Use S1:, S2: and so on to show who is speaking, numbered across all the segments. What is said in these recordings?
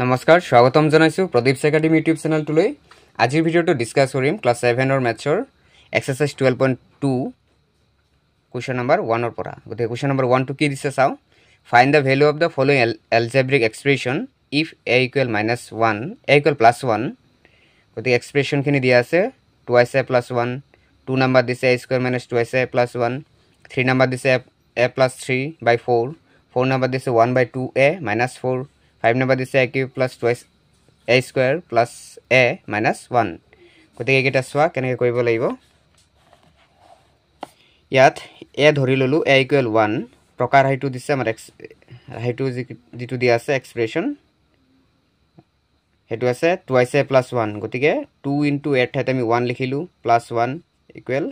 S1: নমস্কাৰ স্বাগতম জনাইছো প্ৰদীপ একাডেমি ইউটিউব চেনেলটোলৈ আজিৰ ভিডিঅটো ডিসকাস কৰিম ক্লাস 7 ৰ ম্যাথছৰ এক্সাৰসাইজ 12.2 কোৱেশ্চন নম্বৰ 1 ৰ পৰা গতে কোৱেশ্চন নম্বৰ 1 টু কি দিছে চাও find the value of the following algebraic expression if a equal -1 a equal +1 গতে এক্সপ্ৰেশন খিনি দিয়া আছে 2a + 1 2 নাম্বার দিছে a স্কয়ার - 2a + 1 3 নাম্বার দিছে a + 3/4 4 নাম্বার দিছে 1/2a - 4 5 number this a cube plus twice a square plus a minus 1 গতিকে এটা সোয়া কেনেকৈ কৰিব লাগিব ইয়াত a ধৰি ললো a equal 1 প্ৰকাৰ হেতু দিছে আমাৰ হেতু যেটো দিয়া আছে এক্সপ্ৰেশন হেতু আছে twice a plus 1 গতিকে 2 into 8 ঠাইত আমি 1 লিখিলো plus 1 equal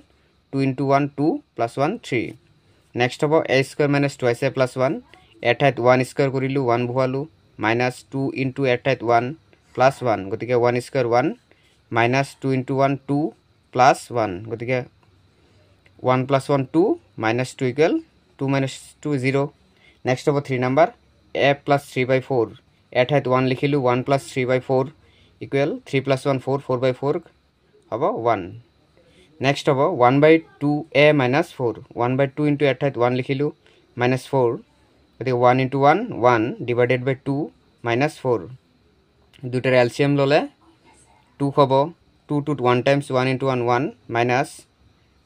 S1: 2 into 1 2 plus 1 3 next হ'ব a square minus twice a plus 1 a ঠাইত 1 square কৰিলো 1 ভৰালো minus 2 into 8 at 1 plus 1 গতিকে 1 square 1 minus 2 into 1 2 plus 1 গতিকে 1 plus 1 2 minus 2 equal 2 minus 2 0 next over 3 number a plus 3/4 8 at 1 লিখিলো 1 plus 3/4 equal 3 plus 1 4 4/4 হ'ব 1 next over 1/2a minus 4 1/2 into 8 at 1 লিখিলো minus 4 1 into 1 1 divided by 2 minus 4 দুটাৰ এলসিয়াম ললে 2 হ'ব 2 to 1 times 1 into 1 1 minus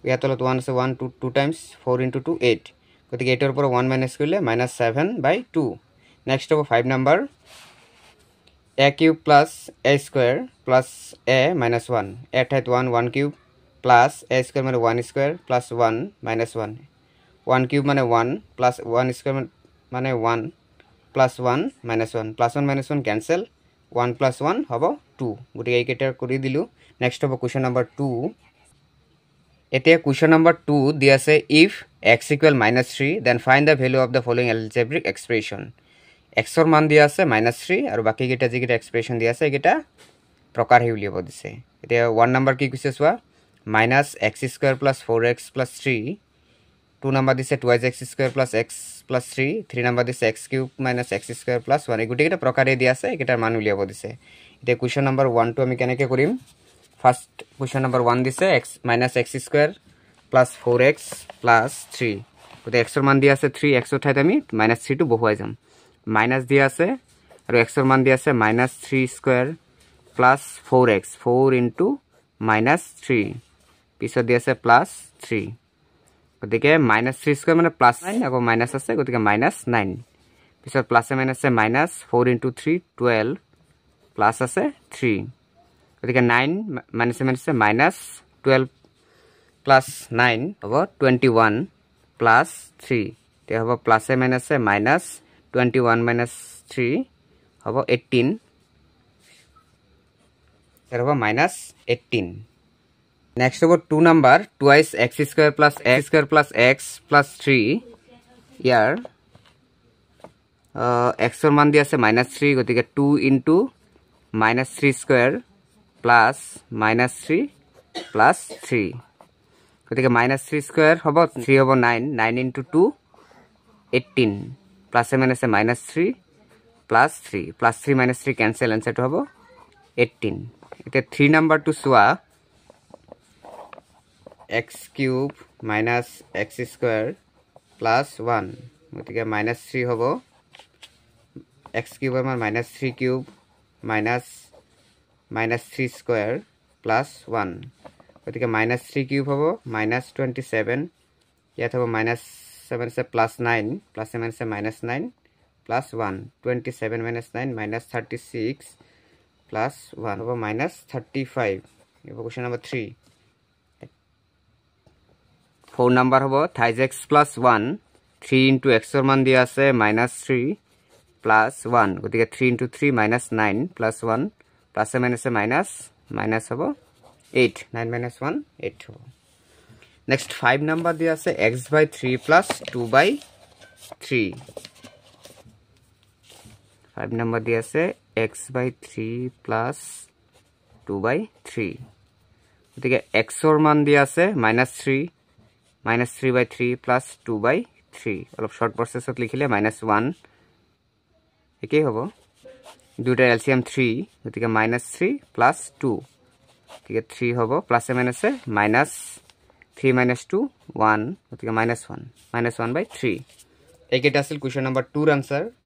S1: ইয়াতলত 1 আছে 1 to 2 times 4 into 2 8 গতিকে 8 ৰ পৰা 1 minus কৰিলে -7/2 next হ'ব 5 number a cube plus a square plus a minus 1 8 at 1 1 cube plus a square মানে 1 square plus 1 minus 1 1 cube মানে 1 plus 1 square মানে 1 plus 1 minus 1 plus 1 minus 1 cancel 1 plus 1 হ'ব 2 গতিকে এই কেইটা কৰি দিলো নেক্সট হ'ব কোৱেশ্চন নম্বৰ 2 এতিয়া কোৱেশ্চন নম্বৰ 2 দি আছে if x equal -3 then find the value of the following algebraic expression x ৰ মান দিয়া আছে -3 আৰু বাকি কেইটা যিকেইটা এক্সপ্ৰেশন দিয়া আছে এইকেইটা প্ৰকাৰ হি উলিয়াব দিছে এতিয়া 1 নম্বৰ কি কৈছে চোৱা -x² + 4x + 3 2 number this 2x square plus x plus 3 3 number this x cube minus x square plus 1 গুটি কেটা প্ৰকাৰে দিয়া আছে একেটাৰ মান উলিয়াব দিছে এতিয়া কোৱেশ্চন নম্বৰ 1 টো আমি কেনেকৈ কৰিম ফাৰ্স্ট কোৱেশ্চন নম্বৰ 1 দিছে x minus x square plus 4x plus 3 গতে x ৰ মান দিয়া আছে 3 x ৰ ঠাইত আমি -3 টো বহুৱাই যাম মাইনাস দিয়া আছে আৰু x ৰ মান দিয়া আছে -3 square plus 4x 4 into -3 পিছত দিয়া আছে plus 3 গতিকে -3 স্কয়ার মানে +9 আকৌ মাইনাস আছে গতিকে -9 পিছত প্লাসে মাইনাসে -4 into 3 12 প্লাস আছে 3 গতিকে 9 মাইনাসে -12 plus 9 হ'ব 21 plus 3 তে হ'ব প্লাসে মাইনাসে -21 - 3 হ'ব 18 এর হ'ব -18 next over 2 number twice x square plus x plus 3 here x or মান দিয়া আছে -3 গতিকে 2 into -3 square plus -3 plus 3 গতিকে -3 square হ'ব 3 হ'ব 9 9 into 2 18 plus -3 plus 3 plus 3 -3 cancel answer to হ'ব 18 এটা 3 number to soya x cube minus x square plus 1 গতিকে -3 হ'ব x cube আমাৰ -3 cube minus -3 square plus 1 গতিকে -3 cube হ'ব -27 ইয়াত হ'ব -7 আছে +9 plus -9 plus 1 27 - 9 -36 plus 1 হ'ব -35 এই কোৱেশ্চন নম্বৰ 3 4 number হ'ব thighs x plus 1 3 into x ৰ মান দিয়া আছে -3 plus 1 গতিকে 3 into 3 -9 plus 1 plus minus হ'ব 8 9 minus 1 8 হ'ব next 5 number দিয়া আছে x/3 plus 2/3 5 number দিয়া আছে x/3 plus 2/3 গতিকে x ৰ মান দিয়া আছে -3 -3/3 plus 2/3 অলপ শর্ট প্রসেসত লিখিলে -1 একেই হ'ব দুইটাৰ এলচিএম 3 গতিকে -3 + 2 গতিকে 3 হ'ব প্লাছে মাইনাছে -3 - 2 1 গতিকে -1 -1/3 এইকেইটা আছিল কুৱেশ্যন নম্বৰ 2 ৰ আনসাৰ